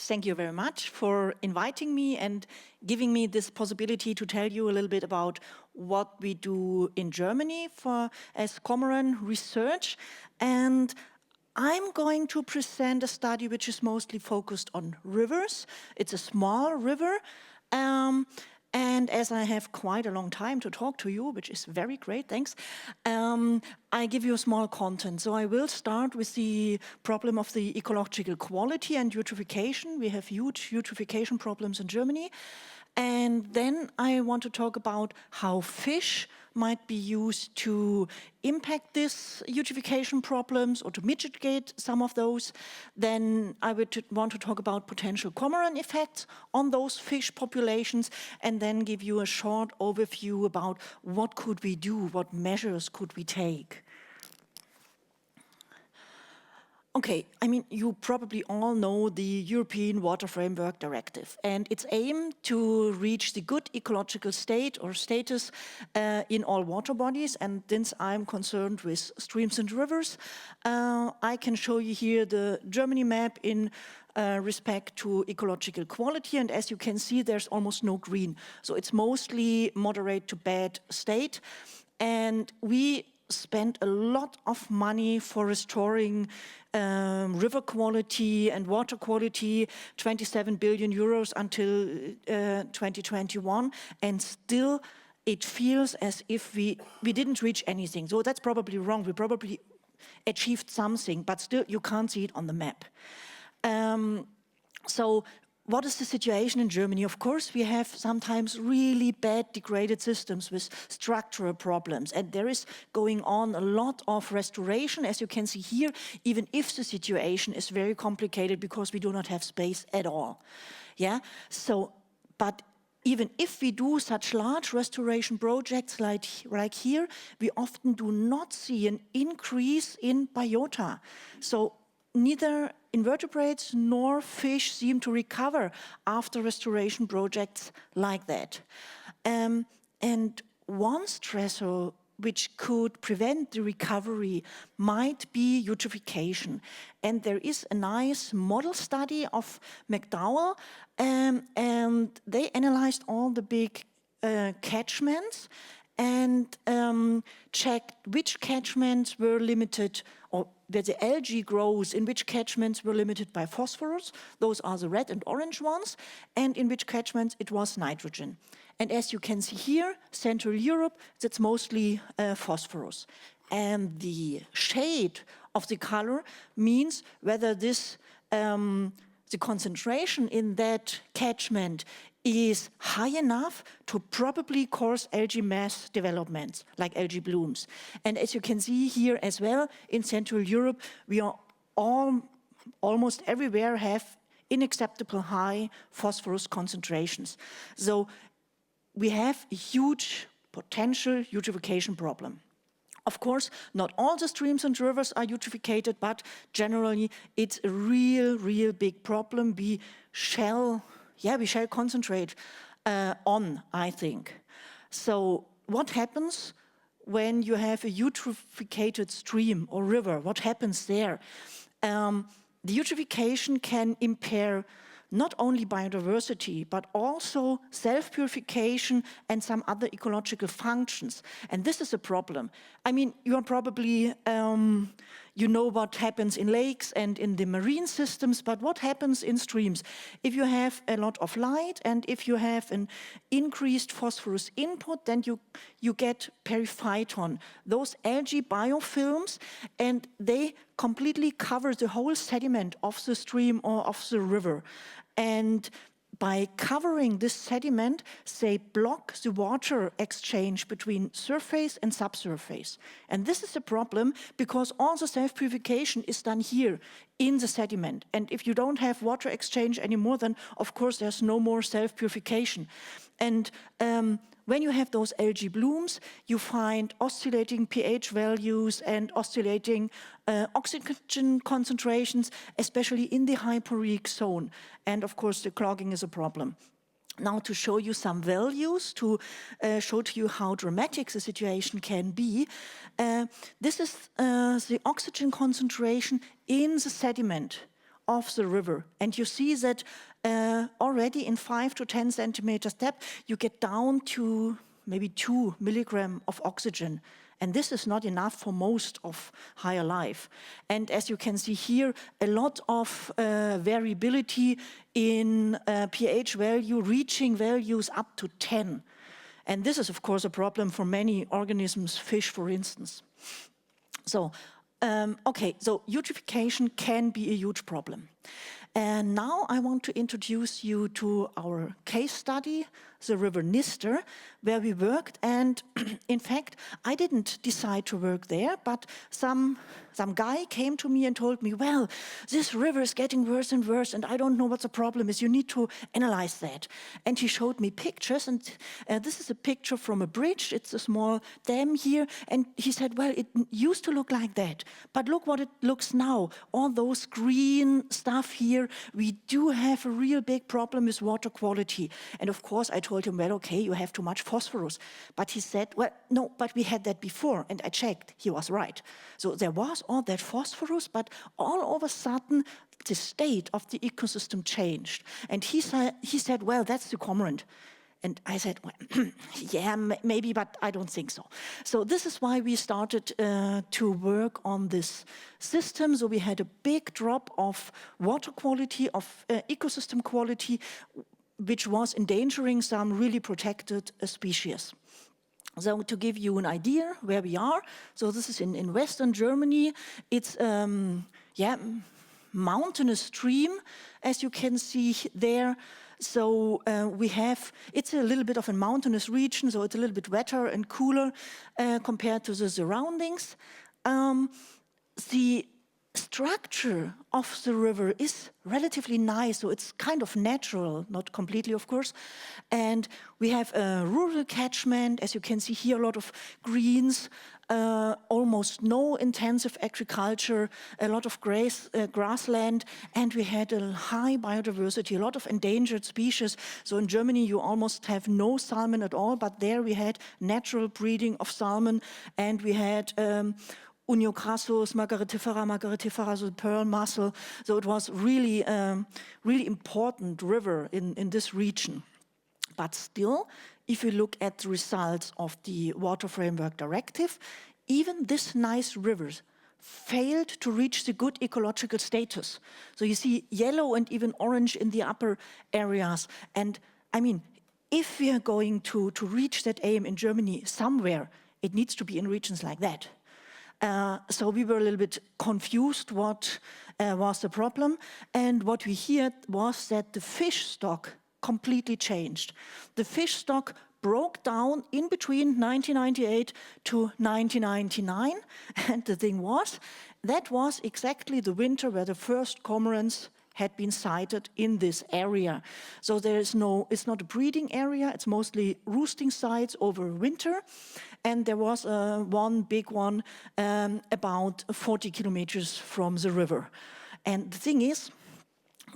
thank you very much for inviting me and giving me this possibility to tell you a little bit about what we do in Germany as Kormoran research. And I'm going to present a study which is mostly focused on rivers. It's a small river. And as I have quite a long time to talk to you, which is very great, thanks, I give you a small content. So I will start with the problem of the ecological quality and eutrophication. We have huge eutrophication problems in Germany. And then I want to talk about how fish might be used to impact these eutrophication problems or to mitigate some of those. Then I would want to talk about potential cormorant effects on those fish populations, and then give you a short overview about what could we do, what measures could we take. Okay, I mean, you probably all know the European Water Framework Directive and its aim to reach the good ecological state or status in all water bodies. And since I'm concerned with streams and rivers, I can show you here the Germany map in respect to ecological quality. And as you can see, there's almost no green. So it's mostly moderate to bad state. And we spent a lot of money for restoring river quality and water quality, 27 billion euros until 2021, and still it feels as if we didn't reach anything. So that's probably wrong. We probably achieved something, but still you can't see it on the map. So what is the situation in Germany? Of course, we have sometimes really bad degraded systems with structural problems, and there is going on a lot of restoration, as you can see here, even if the situation is very complicated because we do not have space at all. Yeah, so, but even if we do such large restoration projects like here, we often do not see an increase in biota. So neither invertebrates nor fish seem to recover after restoration projects like that. And one stressor which could prevent the recovery might be eutrophication. And there is a nice model study of McDowell, and they analyzed all the big catchments and checked which catchments were limited, or where the algae grows, in which catchments were limited by phosphorus, those are the red and orange ones, and in which catchments it was nitrogen. And as you can see here, Central Europe, that's mostly phosphorus. And the shade of the color means whether this, the concentration in that catchment is high enough to probably cause algae mass developments, like algae blooms. And as you can see here as well, in Central Europe, we are almost everywhere have unacceptable high phosphorus concentrations. So we have a huge potential eutrophication problem. Of course, not all the streams and rivers are eutrophicated, but generally it's a real big problem we shall concentrate on, I think. So what happens when you have a eutrophicated stream or river? What happens there? The eutrophication can impair not only biodiversity, but also self-purification and some other ecological functions. And this is a problem. I mean, you are probably, you know what happens in lakes and in the marine systems, but what happens in streams? If you have a lot of light and if you have an increased phosphorus input, then you get periphyton, those algae biofilms, and they completely cover the whole sediment of the stream or of the river. And by covering this sediment, they block the water exchange between surface and subsurface. And this is a problem because all the self-purification is done here in the sediment. And if you don't have water exchange anymore, then of course there's no more self-purification. And when you have those algae blooms, you find oscillating pH values and oscillating oxygen concentrations, especially in the hyporheic zone. And of course, the clogging is a problem. Now, to show you some values, to show to you how dramatic the situation can be, this is the oxygen concentration in the sediment of the river. And you see that already in 5 to 10 centimeters depth, you get down to maybe 2 milligrams of oxygen. And this is not enough for most of higher life. And as you can see here, a lot of variability in pH value, reaching values up to 10. And this is, of course, a problem for many organisms, fish, for instance. So, okay, so eutrophication can be a huge problem. And now I want to introduce you to our case study, the River Nister, where we worked. And in fact, I didn't decide to work there, but some guy came to me and told me, well, this river is getting worse and worse, and I don't know what the problem is. You need to analyze that. And he showed me pictures, and this is a picture from a bridge. It's a small dam here. And he said, well, it used to look like that, but look what it looks now. All those green stuff here, we do have a real big problem with water quality. And of course, I told him, well, okay, you have too much phosphorus. But he said, well, no, but we had that before. And I checked, he was right. So there was all that phosphorus, but all of a sudden, the state of the ecosystem changed. And he said, well, that's the cormorant. And I said, well, yeah, maybe, but I don't think so. So this is why we started to work on this system. So we had a big drop of water quality, of ecosystem quality, which was endangering some really protected species. So to give you an idea where we are, so this is in Western Germany. It's mountainous stream, as you can see there. So it's a little bit of a mountainous region, so it's a little bit wetter and cooler compared to the surroundings. The structure of the river is relatively nice, so it's kind of natural, not completely, of course. And we have a rural catchment, as you can see here, a lot of greens, almost no intensive agriculture, a lot of grassland, and we had a high biodiversity, a lot of endangered species. So in Germany, you almost have no salmon at all, but there we had natural breeding of salmon, and we had Uniocrassus, Margaritifera, so pearl mussel. So it was really, really important river in this region. But still, if you look at the results of the Water Framework Directive, even these nice rivers failed to reach the good ecological status. So you see yellow and even orange in the upper areas. And I mean, if we are going to reach that aim in Germany somewhere, it needs to be in regions like that. So we were a little bit confused what was the problem. And what we heard was that the fish stock completely changed. The fish stock broke down in between 1998 to 1999. And the thing was, that was exactly the winter where the first cormorants had been sighted in this area. So it's not a breeding area, it's mostly roosting sites over winter. And there was one big one about 40 kilometers from the river. And the thing is,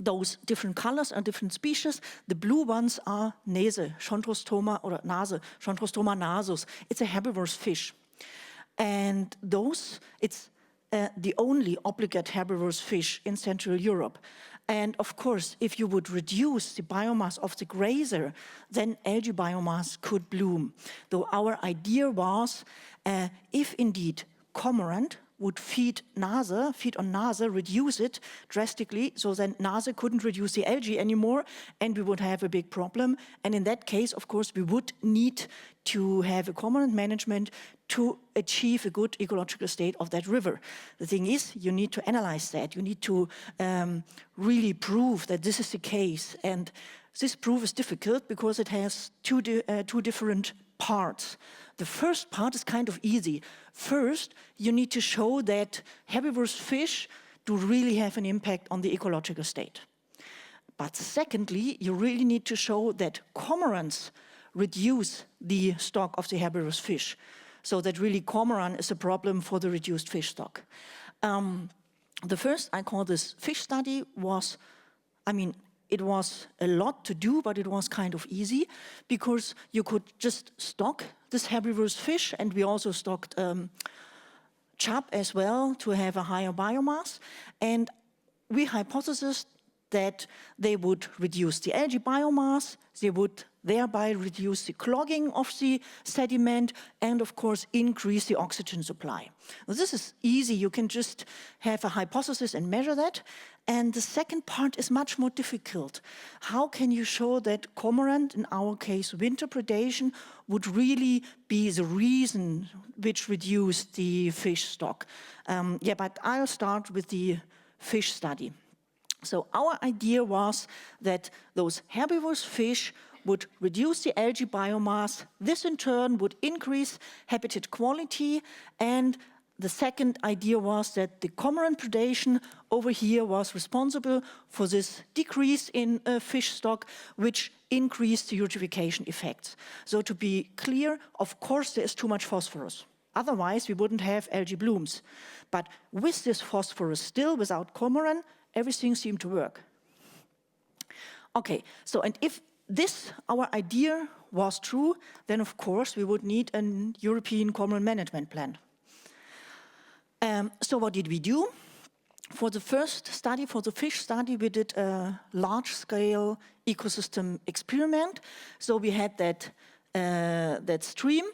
those different colors are different species. The blue ones are Nase, Chondrostoma, or Nase, Chondrostoma nasus. It's a herbivorous fish. And it's the only obligate herbivorous fish in Central Europe. And of course, if you would reduce the biomass of the grazer, then algae biomass could bloom. Though our idea was, if indeed cormorant would feed on Nase, reduce it drastically, so then Nase couldn't reduce the algae anymore, and we would have a big problem. And in that case, of course, we would need to have a cormorant management to achieve a good ecological state of that river. The thing is, you need to analyze that. You need to really prove that this is the case. And this proof is difficult because it has two different parts. The first part is kind of easy. First, you need to show that herbivorous fish do really have an impact on the ecological state. But secondly, you really need to show that cormorants reduce the stock of the herbivorous fish. So that really cormorant is a problem for the reduced fish stock. The first, I call this fish study, was, it was a lot to do, but it was kind of easy because you could just stock this herbivorous fish, and we also stocked chub as well to have a higher biomass. And we hypothesized that they would reduce the algae biomass, they would thereby reduce the clogging of the sediment, and of course increase the oxygen supply. Now, this is easy, you can just have a hypothesis and measure that. And the second part is much more difficult. How can you show that cormorant, in our case winter predation, would really be the reason which reduced the fish stock? But I'll start with the fish study. So our idea was that those herbivorous fish would reduce the algae biomass. This in turn would increase habitat quality, and the second idea was that the cormorant predation over here was responsible for this decrease in fish stock, which increased the eutrophication effects. So to be clear, of course there is too much phosphorus. Otherwise we wouldn't have algae blooms. But with this phosphorus still, without cormorant, everything seemed to work. Okay, so and if this, our idea, was true, then of course we would need a European cormorant management plan. So what did we do? For the first study, for the fish study, we did a large-scale ecosystem experiment. So we had that stream,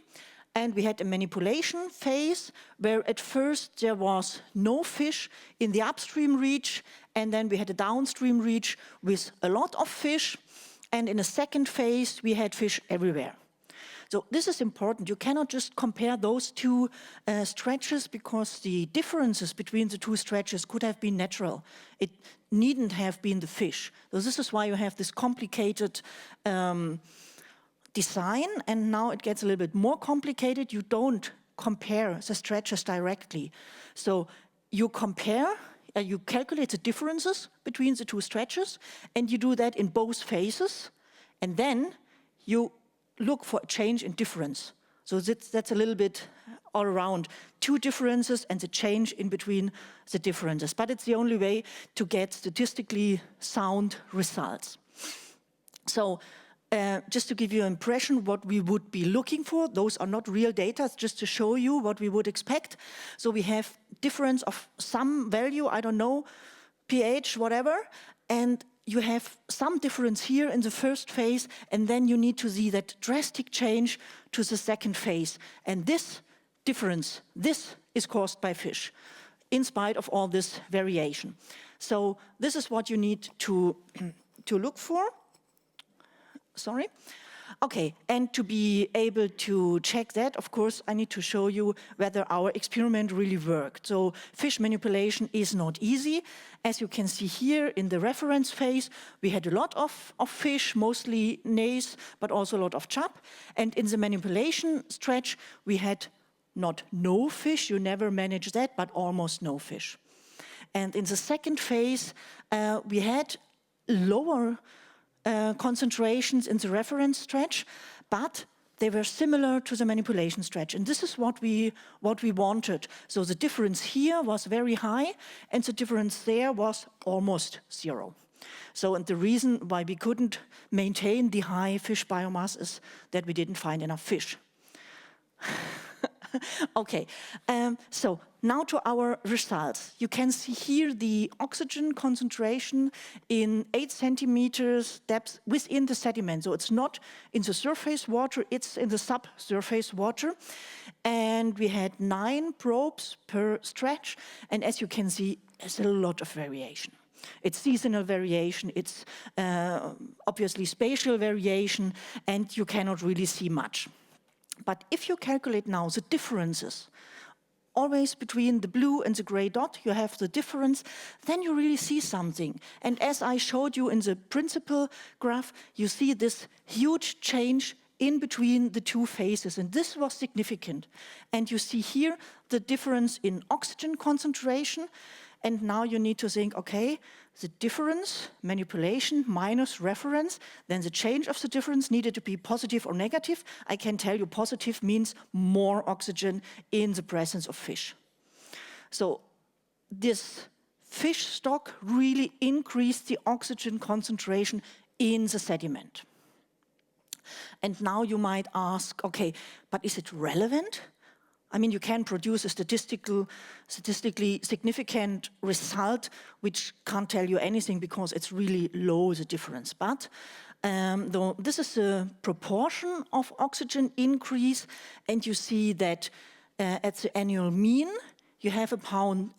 and we had a manipulation phase where at first there was no fish in the upstream reach, and then we had a downstream reach with a lot of fish, and in a second phase we had fish everywhere. So this is important. You cannot just compare those two stretches, because the differences between the two stretches could have been natural. It needn't have been the fish. So this is why you have this complicated design, and now it gets a little bit more complicated. You don't compare the stretches directly. So you compare, you calculate the differences between the two stretches, and you do that in both phases, and then you look for a change in difference. So that's a little bit all around. Two differences and the change in between the differences. But it's the only way to get statistically sound results. So just to give you an impression what we would be looking for, those are not real data, it's just to show you what we would expect. So we have difference of some value, I don't know, pH, whatever, and you have some difference here in the first phase, and then you need to see that drastic change to the second phase. And this difference, this is caused by fish, in spite of all this variation. So this is what you need to look for. Sorry. Okay, and to be able to check that, of course, I need to show you whether our experiment really worked. So fish manipulation is not easy. As you can see here in the reference phase, we had a lot of fish, mostly nace, but also a lot of chub. And in the manipulation stretch, we had not no fish, you never manage that, but almost no fish. And in the second phase, we had lower concentrations in the reference stretch, but they were similar to the manipulation stretch. And this is what we wanted. So the difference here was very high, and the difference there was almost zero. So, and the reason why we couldn't maintain the high fish biomass is that we didn't find enough fish. Okay, so now to our results. You can see here the oxygen concentration in 8 centimeters depth within the sediment. So it's not in the surface water, it's in the subsurface water. And we had 9 probes per stretch. And as you can see, there's a lot of variation. It's seasonal variation, it's obviously spatial variation, and you cannot really see much. But if you calculate now the differences, always between the blue and the gray dot, you have the difference, then you really see something. And as I showed you in the principal graph, you see this huge change in between the two phases, and this was significant. And you see here the difference in oxygen concentration, and now you need to think, okay, the difference, manipulation minus reference, then the change of the difference needed to be positive or negative. I can tell you positive means more oxygen in the presence of fish. So this fish stock really increased the oxygen concentration in the sediment. And now you might ask, okay, but is it relevant? I mean, you can produce a statistically significant result, which can't tell you anything because it's really low, the difference. But though this is a proportion of oxygen increase, and you see that at the annual mean, you have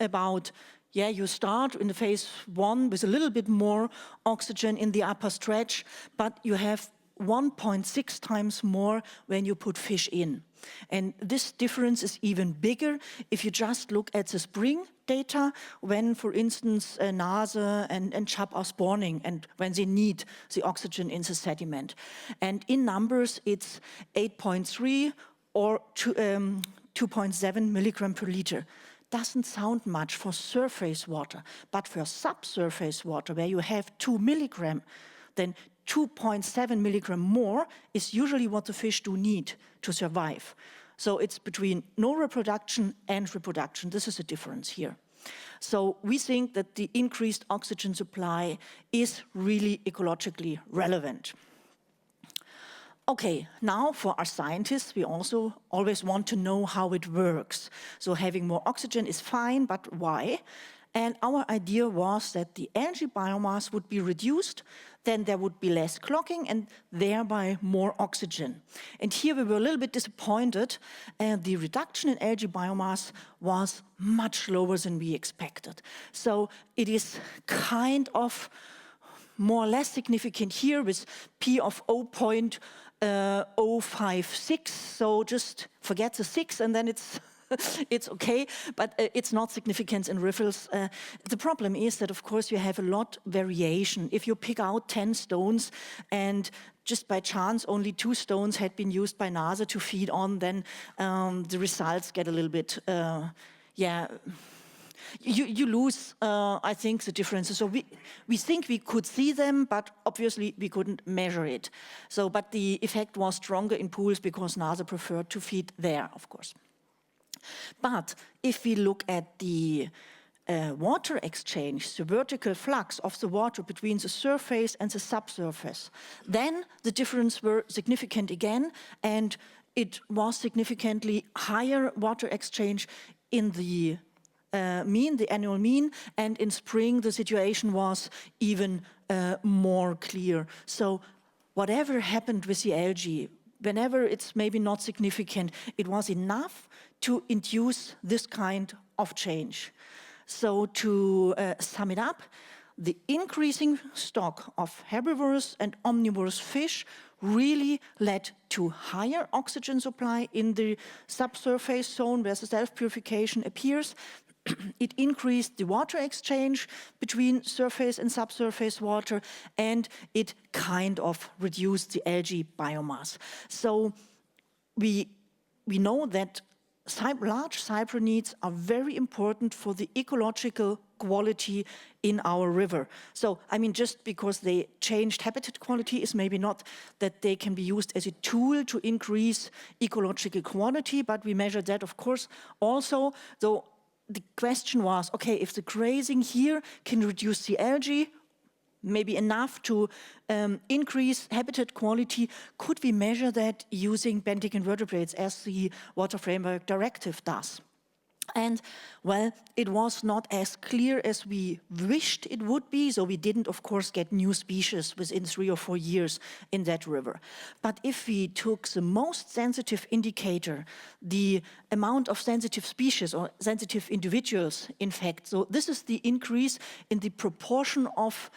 about you start in the phase 1 with a little bit more oxygen in the upper stretch, but you have 1.6 times more when you put fish in. And this difference is even bigger if you just look at the spring data when, for instance, Nase and chub are spawning and when they need the oxygen in the sediment. And in numbers, it's 8.3 or 2.7 milligram per liter. Doesn't sound much for surface water, but for subsurface water, where you have 2 milligram, then 2.7 milligram more is usually what the fish do need to survive. So it's between no reproduction and reproduction. This is a difference here. So we think that the increased oxygen supply is really ecologically relevant. Okay, now for our scientists, we also always want to know how it works. So having more oxygen is fine, but why? And our idea was that the algae biomass would be reduced, then there would be less clogging and thereby more oxygen. And here we were a little bit disappointed, and the reduction in algae biomass was much lower than we expected. So it is kind of more or less significant here with P of 0.056, so just forget the 6 and then it's it's okay, but it's not significant in riffles. The problem is that, of course, you have a lot variation. If you pick out 10 stones and just by chance only 2 stones had been used by Nase to feed on, then the results get a little bit, you lose, I think, the differences. So we think we could see them, but obviously we couldn't measure it. So, but the effect was stronger in pools because Nase preferred to feed there, of course. But if we look at the water exchange, the vertical flux of the water between the surface and the subsurface, then the difference were significant again, and it was significantly higher water exchange in the the annual mean, and in spring the situation was even more clear. So whatever happened with the algae, whenever it's maybe not significant, it was enough to induce this kind of change. So to sum it up, the increasing stock of herbivorous and omnivorous fish really led to higher oxygen supply in the subsurface zone where the self-purification appears. It increased the water exchange between surface and subsurface water, and it kind of reduced the algae biomass. So we know that large cyprinids are very important for the ecological quality in our river. So, I mean, just because they changed habitat quality is maybe not that they can be used as a tool to increase ecological quality, but we measure that, of course, also. So the question was, okay, if the grazing here can reduce the algae, maybe enough to increase habitat quality, could we measure that using benthic invertebrates as the Water Framework Directive does? And, well, it was not as clear as we wished it would be, so we didn't, of course, get new species within 3 or 4 years in that river. But if we took the most sensitive indicator, the amount of sensitive species or sensitive individuals, in fact, so this is the increase in the proportion of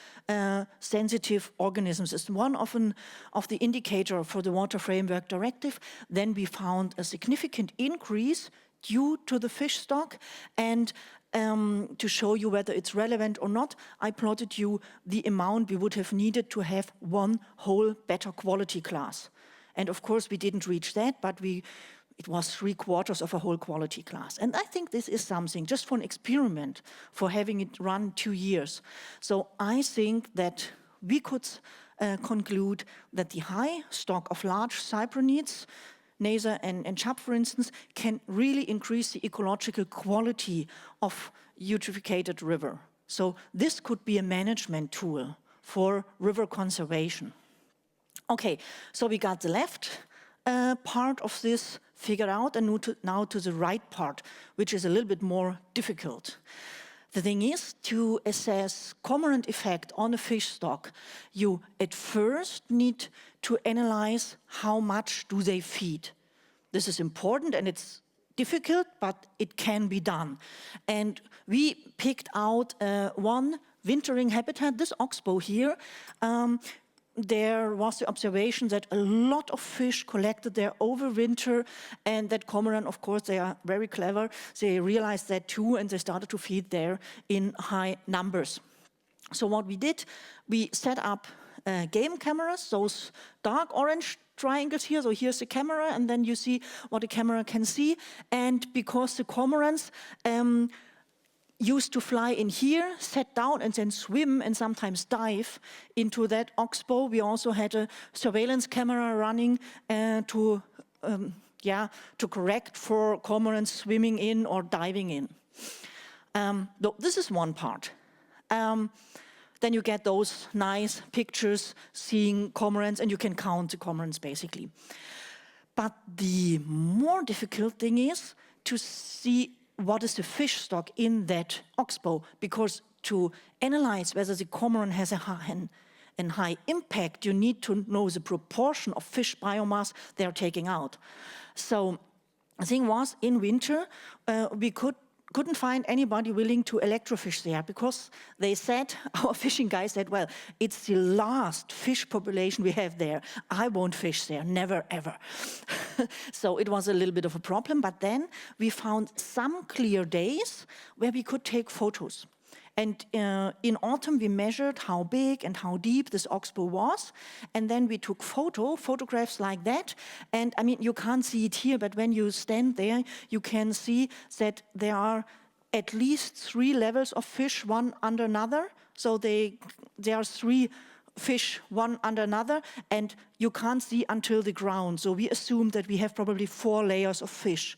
sensitive organisms. It's one of the indicator for the Water Framework Directive. Then we found a significant increase due to the fish stock, and to show you whether it's relevant or not, I plotted you the amount we would have needed to have one whole better quality class. And of course we didn't reach that, but it was 3/4 of a whole quality class. And I think this is something, just for an experiment, for having it run 2 years. So I think that we could conclude that the high stock of large cyprinids, Nase and chub, for instance, can really increase the ecological quality of eutrophicated river. So this could be a management tool for river conservation. Okay, so we got the left part of this figured out, and now to the right part, which is a little bit more difficult. The thing is, to assess cormorant effect on a fish stock, you at first need to analyze how much do they feed. This is important and it's difficult, but it can be done. And we picked out one wintering habitat, this oxbow here. There was the observation that a lot of fish collected there over winter, and that cormorant, of course, they are very clever. They realized that too, and they started to feed there in high numbers. So what we did, we set up game cameras, those dark orange triangles here. So here's the camera, and then you see what the camera can see. And because the cormorants used to fly in here, set down, and then swim and sometimes dive into that oxbow, we also had a surveillance camera running to correct for cormorants swimming in or diving in. This is one part. Then you get those nice pictures seeing cormorants, and you can count the cormorants basically. But the more difficult thing is to see what is the fish stock in that oxbow, because to analyze whether the cormorant has a high impact, you need to know the proportion of fish biomass they are taking out. So the thing was, in winter, we couldn't find anybody willing to electrofish there, because they said, our fishing guys said, well, it's the last fish population we have there. I won't fish there, never, ever. So it was a little bit of a problem, but then we found some clear days where we could take photos. And in autumn, we measured how big and how deep this oxbow was. And then we took photographs like that. And I mean, you can't see it here, but when you stand there, you can see that there are at least 3 levels of fish, one under another. So there are 3 fish, one under another, and you can't see until the ground. So we assume that we have probably 4 layers of fish.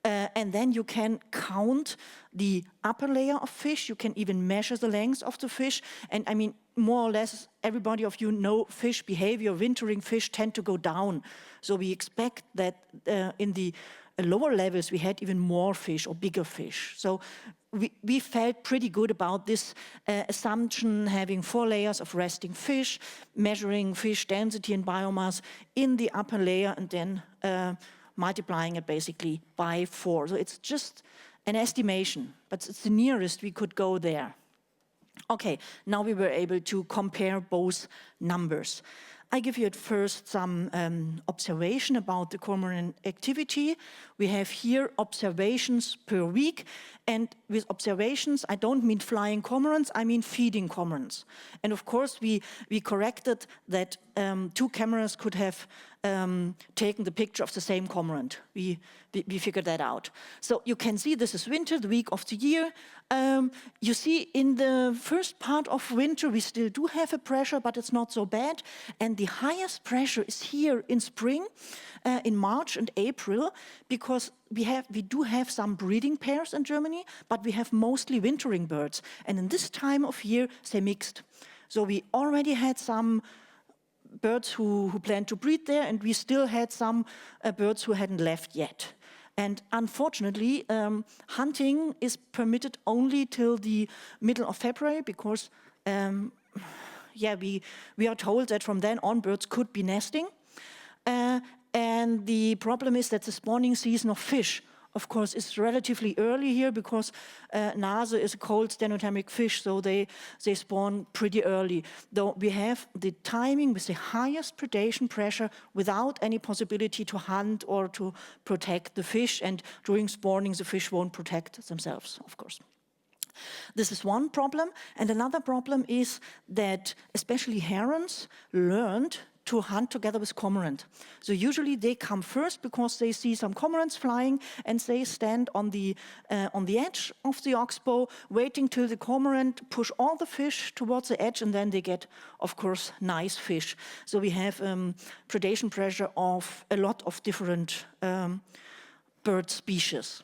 And then you can count the upper layer of fish. You can even measure the length of the fish. And I mean, more or less, everybody of you know fish behavior. Wintering fish tend to go down. So we expect that in the lower levels, we had even more fish or bigger fish. So we felt pretty good about this assumption, having 4 layers of resting fish, measuring fish density and biomass in the upper layer, and then multiplying it basically by 4. So it's just an estimation, but it's the nearest we could go there. Okay, now we were able to compare both numbers. I give you at first some observation about the cormorant activity. We have here observations per week, and with observations, I don't mean flying cormorants, I mean feeding cormorants. And of course, we corrected that 2 cameras could have taken the picture of the same cormorant. We figured that out. So you can see this is winter, the week of the year. You see in the first part of winter, we still do have a pressure, but it's not so bad. And the highest pressure is here in spring, in March and April, because we do have some breeding pairs in Germany, but we have mostly wintering birds. And in this time of year, they mixed. So we already had some birds who planned to breed there, and we still had some birds who hadn't left yet. And unfortunately, hunting is permitted only till the middle of February, because we are told that from then on birds could be nesting. And the problem is that the spawning season of fish, of course, is relatively early here, because Nase is a cold stenothermic fish, so they spawn pretty early. Though we have the timing with the highest predation pressure without any possibility to hunt or to protect the fish, and during spawning the fish won't protect themselves, of course. This is one problem, and another problem is that especially herons learned to hunt together with cormorant. So usually they come first because they see some cormorants flying, and they stand on the edge of the oxbow, waiting till the cormorant push all the fish towards the edge, and then they get, of course, nice fish. So we have predation pressure of a lot of different bird species.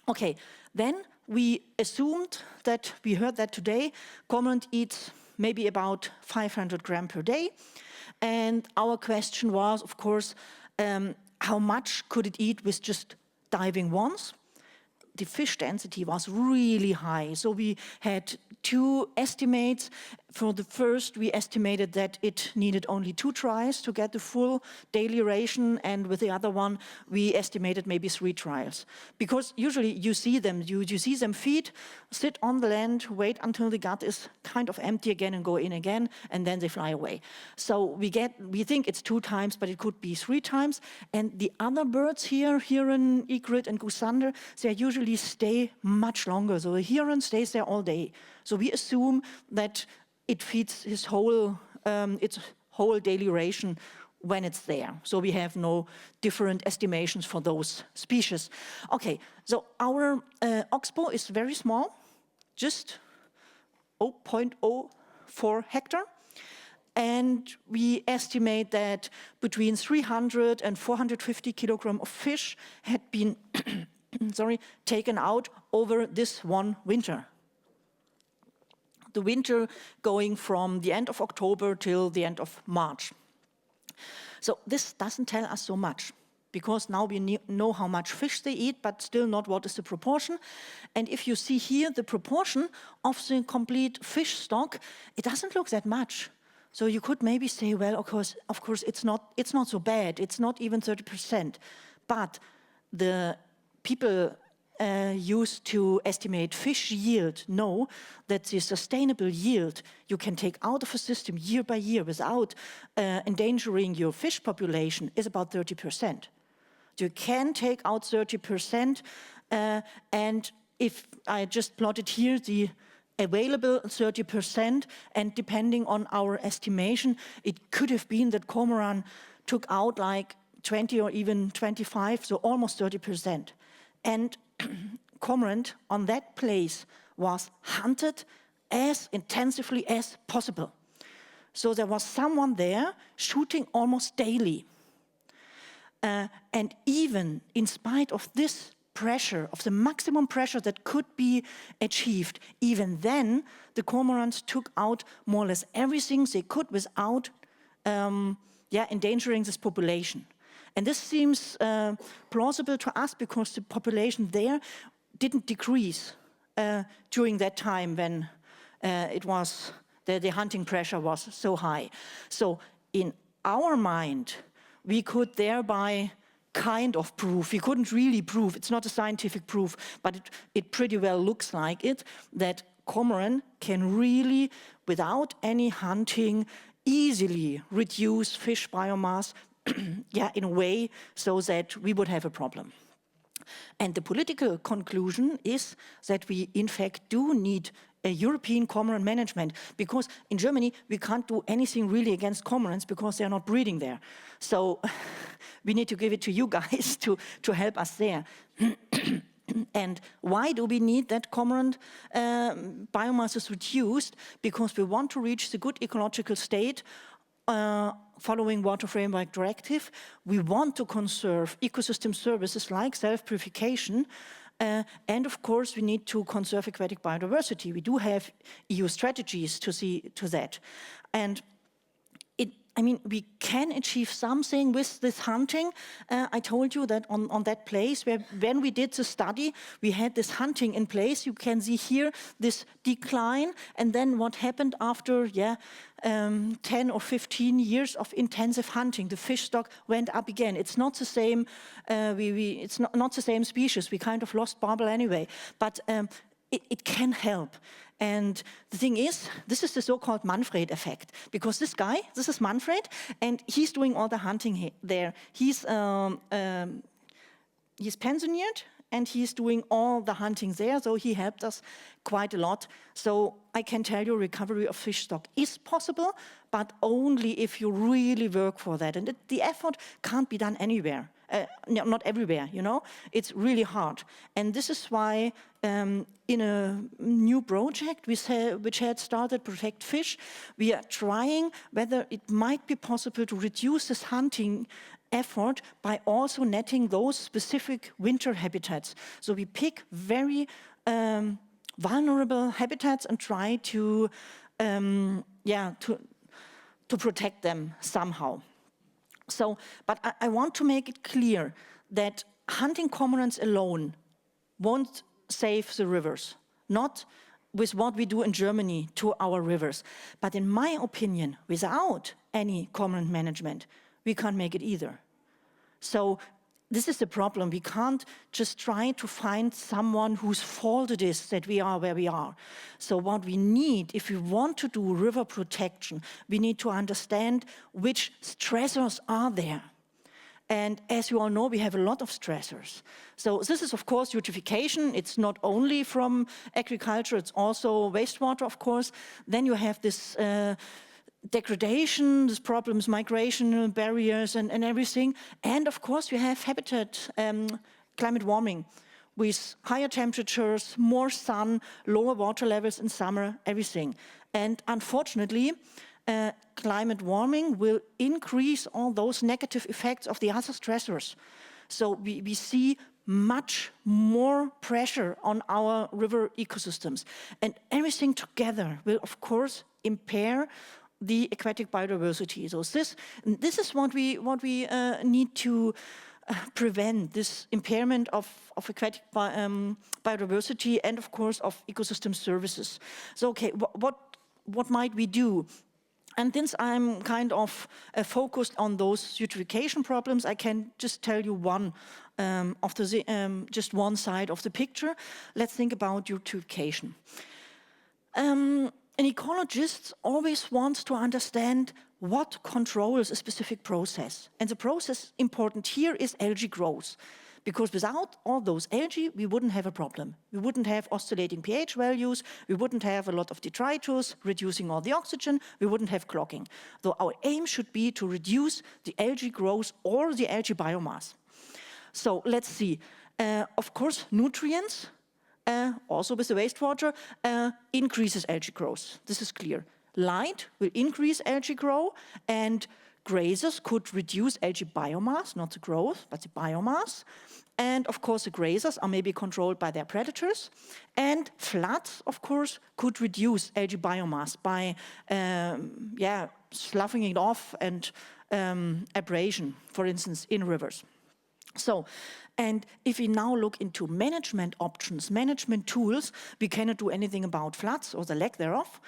Okay, then we assumed that, we heard that today, cormorant eats maybe about 500 grams per day. And our question was, of course, how much could it eat with just diving once? The fish density was really high. So we had 2 estimates. For the first, we estimated that it needed only 2 tries to get the full daily ration, and with the other one, we estimated maybe 3 trials. Because usually you see them, you see them feed, sit on the land, wait until the gut is kind of empty again and go in again, and then they fly away. So we think it's 2 times, but it could be 3 times. And the other birds here, heron, egret, and goosander, they usually stay much longer. So the heron stays there all day. So we assume that it feeds its whole daily ration when it's there. So we have no different estimations for those species. Okay, so our oxbow is very small, just 0.04 hectare. And we estimate that between 300 and 450 kilograms of fish had been taken out over this one winter. The winter going from the end of October till the end of March. So this doesn't tell us so much, because now we know how much fish they eat, but still not what is the proportion. And if you see here the proportion of the complete fish stock, it doesn't look that much. So you could maybe say, well, of course it's not so bad. It's not even 30%. But the people used to estimate fish yield know that the sustainable yield you can take out of a system year by year without endangering your fish population is about 30%. You can take out 30%, and if I just plotted here the available 30%, and depending on our estimation, it could have been that cormorant took out like 20 or even 25, so almost 30%. And cormorant on that place was hunted as intensively as possible. So there was someone there shooting almost daily. And even in spite of this pressure, of the maximum pressure that could be achieved, even then the cormorants took out more or less everything they could without endangering this population. And this seems plausible to us because the population there didn't decrease during that time when the hunting pressure was so high. So in our mind, we could thereby kind of prove, we couldn't really prove, it's not a scientific proof, but it pretty well looks like it, that cormorant can really, without any hunting, easily reduce fish biomass in a way so that we would have a problem. And the political conclusion is that we in fact do need a European cormorant management, because in Germany we can't do anything really against cormorants because they're not breeding there. So we need to give it to you guys to help us there. And why do we need that cormorant biomass is reduced? Because we want to reach the good ecological state following Water Framework Directive. We want to conserve ecosystem services like self-purification, and of course we need to conserve aquatic biodiversity. We do have EU strategies to see to that. And we can achieve something with this hunting. I told you that on that place where when we did the study, we had this hunting in place. You can see here this decline, and then what happened after 10 or 15 years of intensive hunting, the fish stock went up again. It's not the same. It's not the same species. We kind of lost barbel anyway, but it can help. And the thing is, this is the so-called Manfred effect, because this guy, this is Manfred, and he's doing all the hunting there. He's pensionered, and he's doing all the hunting there, so he helped us quite a lot. So I can tell you recovery of fish stock is possible, but only if you really work for that. And the effort can't be done anywhere. Not everywhere, you know, it's really hard. And this is why in a new project which had started, Protect Fish, we are trying whether it might be possible to reduce this hunting effort by also netting those specific winter habitats. So we pick very vulnerable habitats and try to protect them somehow. So, but I want to make it clear that hunting cormorants alone won't save the rivers, not with what we do in Germany to our rivers. But in my opinion, without any cormorant management, we can't make it either. So this is the problem. We can't just try to find someone whose fault it is that we are where we are. So what we need, if we want to do river protection, we need to understand which stressors are there. And as you all know, we have a lot of stressors. So this is, of course, eutrophication. It's not only from agriculture, it's also wastewater, of course. Then you have this degradation, these problems, migration barriers and everything. And of course, you have habitat, climate warming with higher temperatures, more sun, lower water levels in summer, everything. And unfortunately, climate warming will increase all those negative effects of the other stressors. So we see much more pressure on our river ecosystems. And everything together will, of course, impair the aquatic biodiversity. So this is what we need to prevent, this impairment of aquatic biodiversity and, of course, of ecosystem services. So, okay, what might we do? And since I'm kind of focused on those eutrophication problems, I can just tell you one of the just one side of the picture. Let's think about eutrophication. An ecologist always wants to understand what controls a specific process. And the process important here is algae growth. Because without all those algae, we wouldn't have a problem. We wouldn't have oscillating pH values, we wouldn't have a lot of detritus, reducing all the oxygen, we wouldn't have clogging. So our aim should be to reduce the algae growth or the algae biomass. So let's see. Of course, nutrients, also with the wastewater, increases algae growth. This is clear. Light will increase algae growth, and grazers could reduce algae biomass, not the growth, but the biomass. And of course, the grazers are maybe controlled by their predators. And floods, of course, could reduce algae biomass by sloughing it off and abrasion, for instance, in rivers. So, and if we now look into management options, management tools, we cannot do anything about floods or the lack thereof.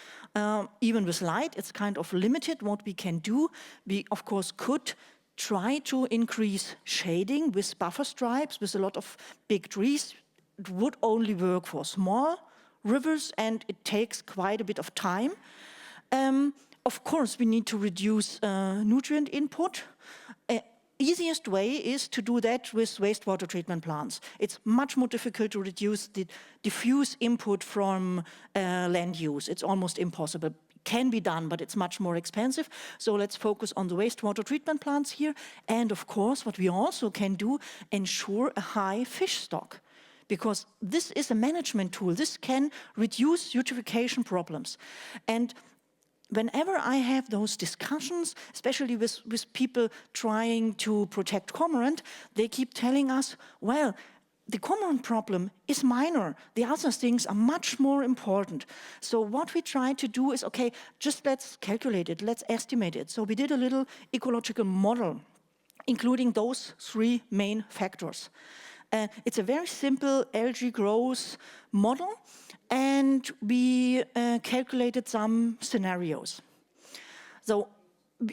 Even with light, it's kind of limited what we can do. We, of course, could try to increase shading with buffer stripes, with a lot of big trees. It would only work for small rivers, and it takes quite a bit of time. Of course, we need to reduce nutrient input. Easiest way is to do that with wastewater treatment plants. It's much more difficult to reduce the diffuse input from land use. It's almost impossible. Can be done, but it's much more expensive. So let's focus on the wastewater treatment plants here. And of course, what we also can do, ensure a high fish stock. Because this is a management tool. This can reduce eutrophication problems. And whenever I have those discussions, especially with people trying to protect cormorant, they keep telling us, well, the cormorant problem is minor. The other things are much more important. So what we try to do is, okay, just let's calculate it, let's estimate it. So we did a little ecological model, including those three main factors. It's a very simple algae growth model, and we calculated some scenarios. So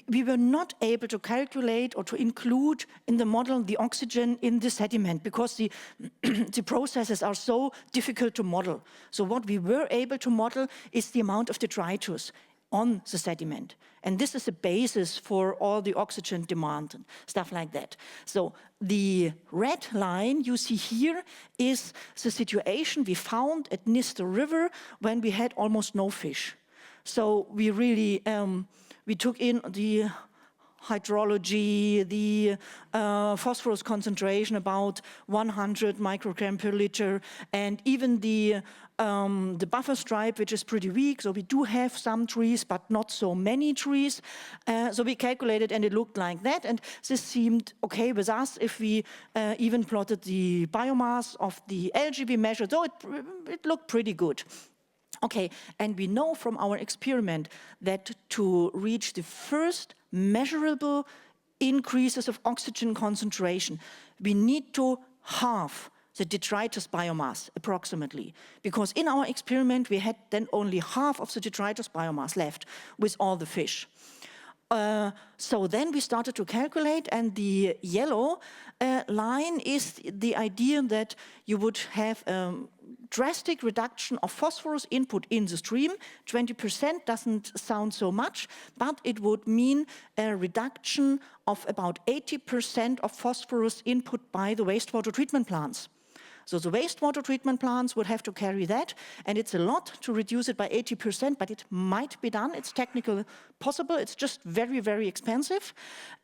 we were not able to calculate or to include in the model the oxygen in the sediment because the processes are so difficult to model. So what we were able to model is the amount of detritus on the sediment. And this is the basis for all the oxygen demand and stuff like that. So the red line you see here is the situation we found at Nister River when we had almost no fish. So we really, we took in the hydrology, the phosphorus concentration about 100 microgram per liter, and even the buffer stripe, which is pretty weak. So we do have some trees, but not so many trees. So we calculated, and it looked like that. And this seemed okay with us if we even plotted the biomass of the algae we measured. So it looked pretty good. Okay, and we know from our experiment that to reach the first measurable increases of oxygen concentration. We need to halve the detritus biomass, approximately. Because in our experiment, we had then only half of the detritus biomass left with all the fish. So then we started to calculate, and the yellow line is the idea that you would have drastic reduction of phosphorus input in the stream. 20% doesn't sound so much, but it would mean a reduction of about 80% of phosphorus input by the wastewater treatment plants. So the wastewater treatment plants would have to carry that, and it's a lot to reduce it by 80%, but it might be done. It's technically possible. It's just very, very expensive.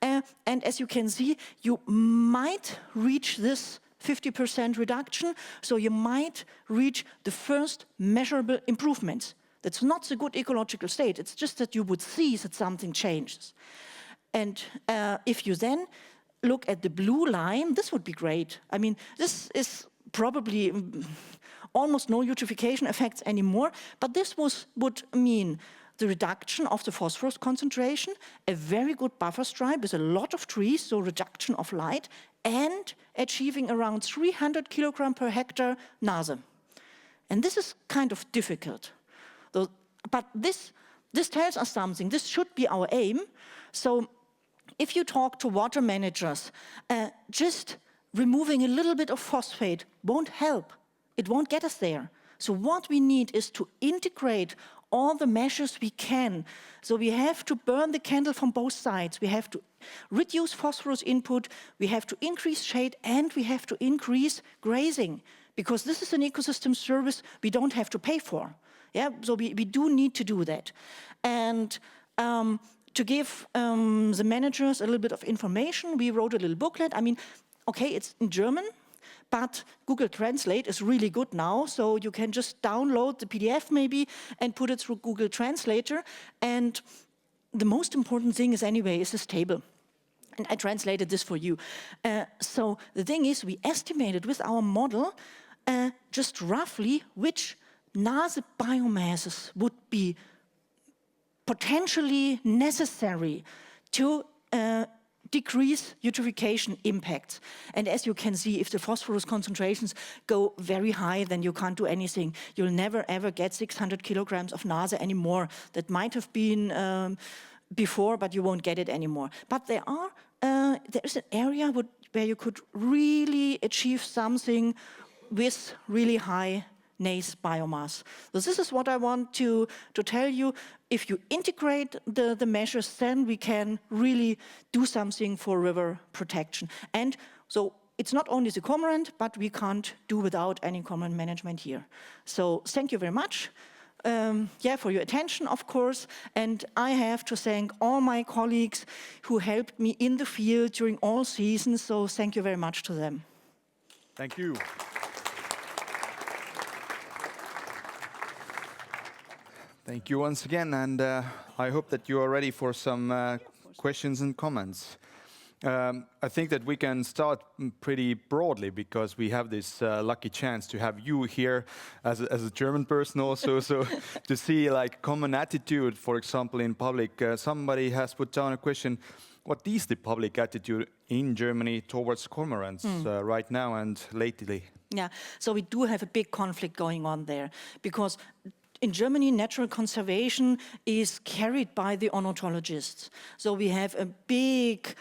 And as you can see, you might reach this 50% reduction, so you might reach the first measurable improvements. That's not the good ecological state. It's just that you would see that something changes. And if you then look at the blue line, this would be great. I mean, this is probably almost no eutrophication effects anymore, but this would mean the reduction of the phosphorus concentration, a very good buffer stripe with a lot of trees, so reduction of light, and achieving around 300 kilogram per hectare NASE. And this is kind of difficult. But this tells us something. This should be our aim. So if you talk to water managers, just removing a little bit of phosphate won't help. It won't get us there. So what we need is to integrate all the measures we can. So we have to burn the candle from both sides. We have to reduce phosphorus input, we have to increase shade, and we have to increase grazing, because this is an ecosystem service we don't have to pay for. Yeah, so we do need to do that. And to give the managers a little bit of information, we wrote a little booklet. I mean, okay, it's in German, but Google Translate is really good now, so you can just download the PDF maybe and put it through Google Translator. And the most important thing is anyway is this table. And I translated this for you. So the thing is, we estimated with our model just roughly which NASE biomasses would be potentially necessary to decrease eutrophication impacts. And as you can see, if the phosphorus concentrations go very high, then you can't do anything. You'll never ever get 600 kilograms of NASE anymore. That might have been before, but you won't get it anymore. But there is an area where you could really achieve something with really high NASE biomass. So this is what I want to tell you. If you integrate the measures, then we can really do something for river protection. And so it's not only the cormorant, but we can't do without any cormorant management here. So thank you very much. For your attention, of course, and I have to thank all my colleagues who helped me in the field during all seasons, so thank you very much to them. Thank you. Thank you once again, and I hope that you are ready for some questions and comments. I think that we can start pretty broadly, because we have this lucky chance to have you here as a German person also, so to see like common attitude, for example, in public. Somebody has put down a question: what is the public attitude in Germany towards cormorants right now and lately? Yeah, so we do have a big conflict going on there, because in Germany, natural conservation is carried by the ornithologists. So we have a big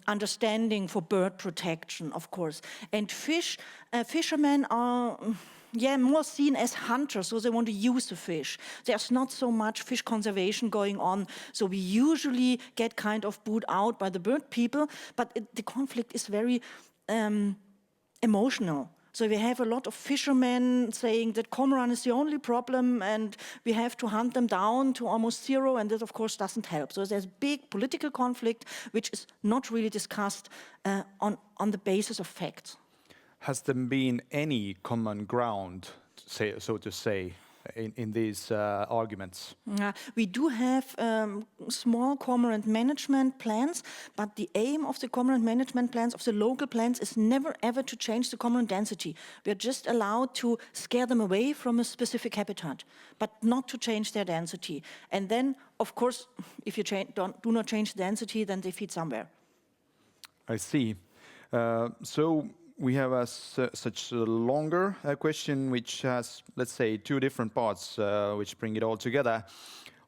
understanding for bird protection, of course. And fishermen are more seen as hunters, so they want to use the fish. There's not so much fish conservation going on, so we usually get kind of booed out by the bird people, but the conflict is very emotional. So we have a lot of fishermen saying that cormorant is the only problem and we have to hunt them down to almost zero, and that of course doesn't help. So there's big political conflict which is not really discussed on the basis of facts. Has there been any common ground, so to say, in these arguments? We do have small cormorant management plans, but the aim of the cormorant management plans, of the local plans, is never ever to change the cormorant density. We are just allowed to scare them away from a specific habitat, but not to change their density. And then, of course, if you do not change the density, then they feed somewhere. I see. So we have such a longer question, which has, let's say, two different parts, which bring it all together.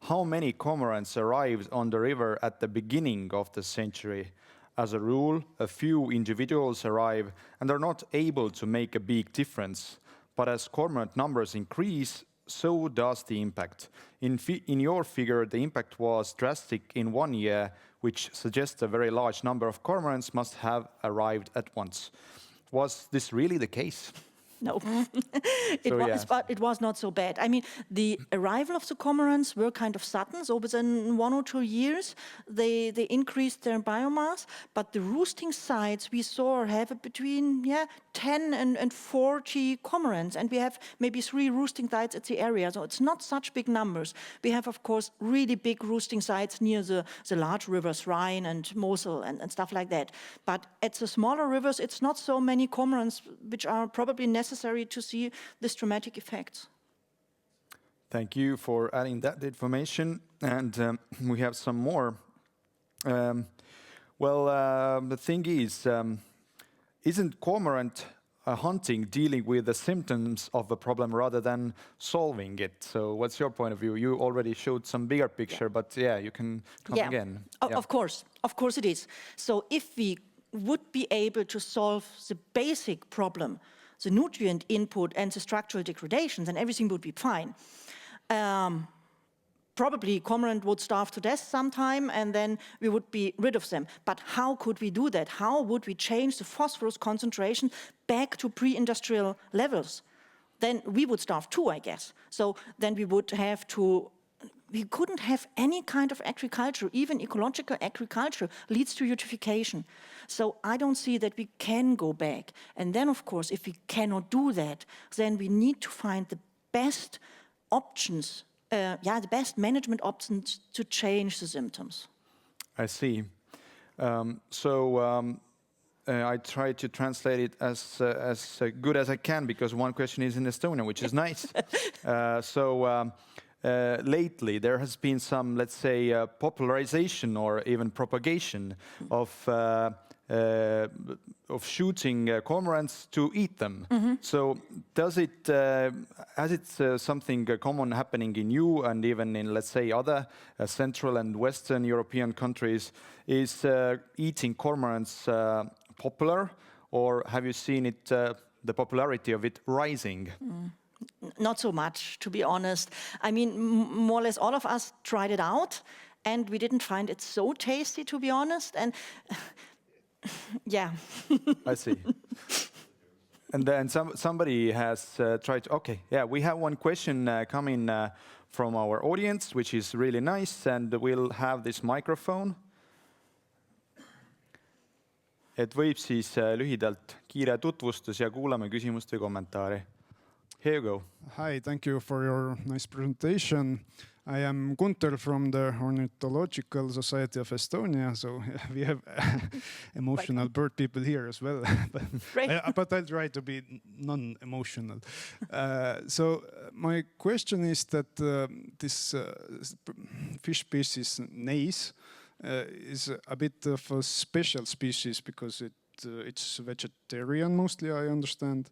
How many cormorants arrived on the river at the beginning of the century? As a rule, a few individuals arrive and are not able to make a big difference. But as cormorant numbers increase, so does the impact. In your figure, the impact was drastic in 1 year, which suggests a very large number of cormorants must have arrived at once. Was this really the case? No, but it was not so bad. I mean, the arrival of the cormorants were kind of sudden. So within 1 or 2 years, they increased their biomass. But the roosting sites we saw have between 10 and 40 cormorants. And we have maybe 3 roosting sites at the area. So it's not such big numbers. We have, of course, really big roosting sites near the large rivers, Rhine and Mosel and stuff like that. But at the smaller rivers, it's not so many cormorants, which are probably necessary to see this dramatic effects. Thank you for adding that information. And we have some more. The thing is, isn't cormorant hunting dealing with the symptoms of the problem rather than solving it? So what's your point of view? You already showed some bigger picture, but you can come again. Of course it is. So if we would be able to solve the basic problem, the nutrient input and the structural degradations, and everything would be fine. Probably cormorant would starve to death sometime, and then we would be rid of them. But how could we do that? How would we change the phosphorus concentration back to pre-industrial levels? Then we would starve too, I guess. So then we would have to. We couldn't have any kind of agriculture, even ecological agriculture leads to eutrophication. So I don't see that we can go back. And then, of course, if we cannot do that, then we need to find the best options, the best management options to change the symptoms. I see. I try to translate it as good as I can, because one question is in Estonian, which is nice. Lately, there has been some, let's say, popularization or even propagation of shooting cormorants to eat them. Mm-hmm. So, has it something common happening in you and even in, let's say, other Central and Western European countries? Is eating cormorants popular, or have you seen it, the popularity of it rising? Not so much, to be honest. I mean, more or less all of us tried it out, and we didn't find it so tasty, to be honest. And I see. And then somebody has tried. We have one question coming from our audience, which is really nice, and we'll have this microphone. Et võib siis lühidalt kiire tutvustus ja kuulame küsimust või kommentaari. Here you go. Hi, thank you for your nice presentation. I am Gunter from the Ornithological Society of Estonia, so we have emotional bird people here as well. But I'll try to be non-emotional. So my question is that this fish species, Neis, is a bit of a special species because it's vegetarian mostly, I understand.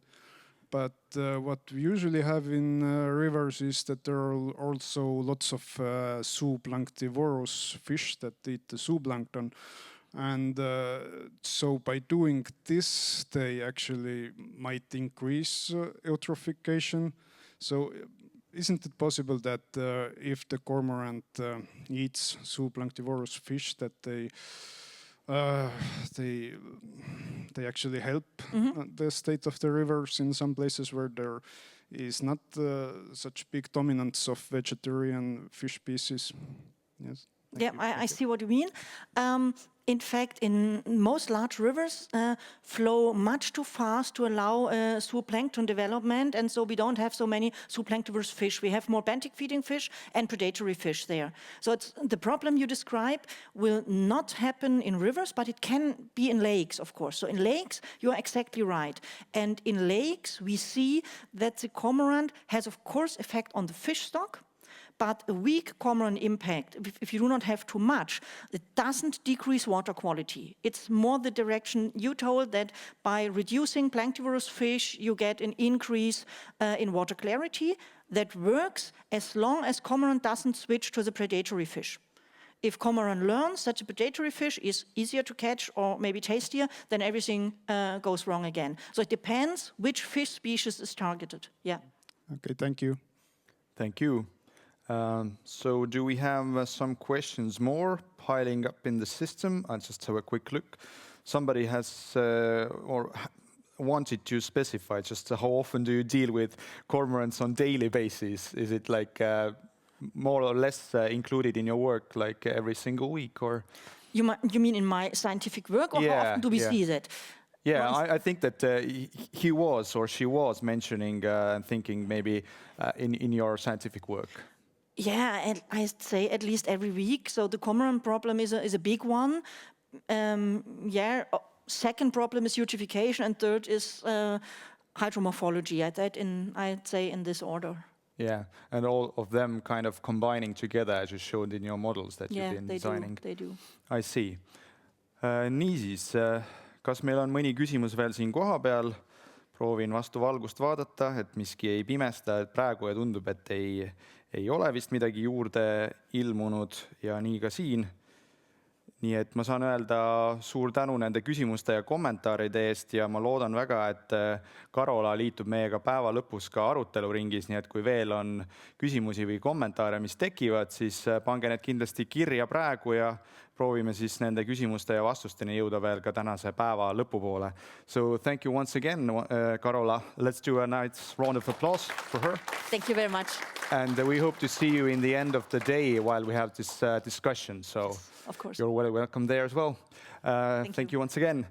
But what we usually have in rivers is that there are also lots of zooplanktivorous fish that eat the zooplankton. And so by doing this, they actually might increase eutrophication. So isn't it possible that if the cormorant eats zooplanktivorous fish, that they actually help the state of the rivers in some places where there is not such big dominance of vegetarian fish species? Yes. I see what you mean. in fact, in most large rivers flow much too fast to allow zooplankton development, and so we don't have so many zooplanktivorous fish. We have more benthic feeding fish and predatory fish there. So the problem you describe will not happen in rivers, but it can be in lakes, of course. So in lakes, you are exactly right. And in lakes, we see that the cormorant has, of course, effect on the fish stock, but a weak cormorant impact, if you do not have too much, it doesn't decrease water quality. It's more the direction you told, that by reducing planktivorous fish, you get an increase in water clarity. That works as long as cormorant doesn't switch to the predatory fish. If cormorant learns that the predatory fish is easier to catch or maybe tastier, then everything goes wrong again. So it depends which fish species is targeted. Yeah. Okay, thank you. Thank you. So do we have some questions more piling up in the system? I'll just have a quick look. Somebody has wanted to specify just how often do you deal with cormorants on daily basis? Is it like more or less included in your work, like every single week, or? You mean in my scientific work, or how often do we see that? Yeah, I think that he was or she was mentioning and thinking maybe in your scientific work. Yeah, and I'd say at least every week. So the cormorant problem is a big one. Second problem is eutrophication, and third is hydromorphology. I'd say in this order. Yeah, and all of them kind of combining together, as you showed in your models that you've been designing. They do. I see. Niisiis, kas meil on mõni küsimus veel siin koha peal? Proovin vastu valgust vaadata, et miski ei pimesta, et praegu ja tundub, et ei ole vist midagi juurde ilmunud ja nii ka siin. Nii et ma saan öelda suur tänu nende küsimuste ja kommentaaride eest ja ma loodan väga, et Carola liitub meiega päeva lõpus ka aruteluringis, nii et kui veel on küsimusi või kommentaare, mis tekivad, siis pange need kindlasti kirja praegu ja proovime siis nende küsimuste ja vastusteni jõuda veel ka tänase päeva lõpupoole. So thank you once again, Carola. Let's do a nice round of applause for her. Thank you very much. And we hope to see you in the end of the day while we have this discussion. So of course. You're welcome there as well. Thank you once again.